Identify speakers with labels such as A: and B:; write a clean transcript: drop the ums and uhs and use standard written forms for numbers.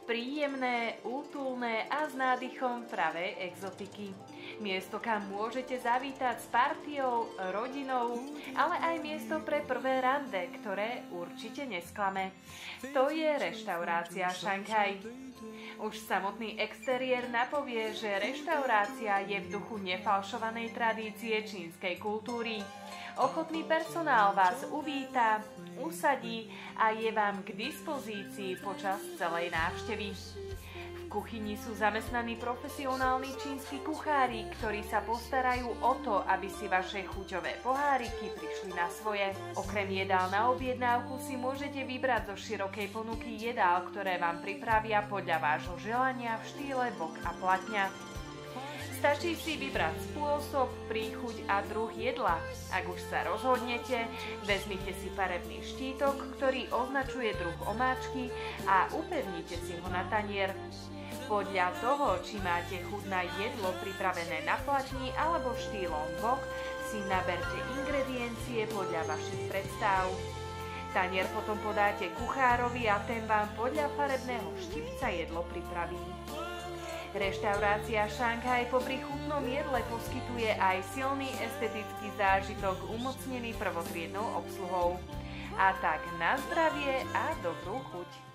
A: Príjemné, útulné a s nádychom pravej exotiky. Miesto, kam môžete zavítať s partiou, rodinou, ale aj miesto pre prvé rande, ktoré určite nesklame. To je reštaurácia Šanghaj. Už samotný exteriér napovie, že reštaurácia je v duchu nefalšovanej tradície čínskej kultúry. Ochotný personál vás uvíta, usadí a je vám k dispozícii počas celej návštevy. V kuchyni sú zamestnaní profesionálni čínsky kuchári, ktorí sa postarajú o to, aby si vaše chuťové poháriky prišli na svoje. Okrem jedál na objednávku si môžete vybrať zo širokej ponuky jedál, ktoré vám pripravia podľa vášho želania v štýle wok a platňa. Stačí si vybrať spôsob, príchuť a druh jedla. Ak už sa rozhodnete, vezmite si farebný štítok, ktorý označuje druh omáčky a upevnite si ho na tanier. Podľa toho, či máte chuť na jedlo pripravené na platni alebo štýlom wok, si naberte ingrediencie podľa vašich predstav. Tanier potom podáte kuchárovi a ten vám podľa farebného štipca jedlo pripraví. Reštaurácia Šanghaj popri chutnom jedle poskytuje aj silný estetický zážitok umocnený prvotriednou obsluhou. A tak na zdravie a dobrú chuť.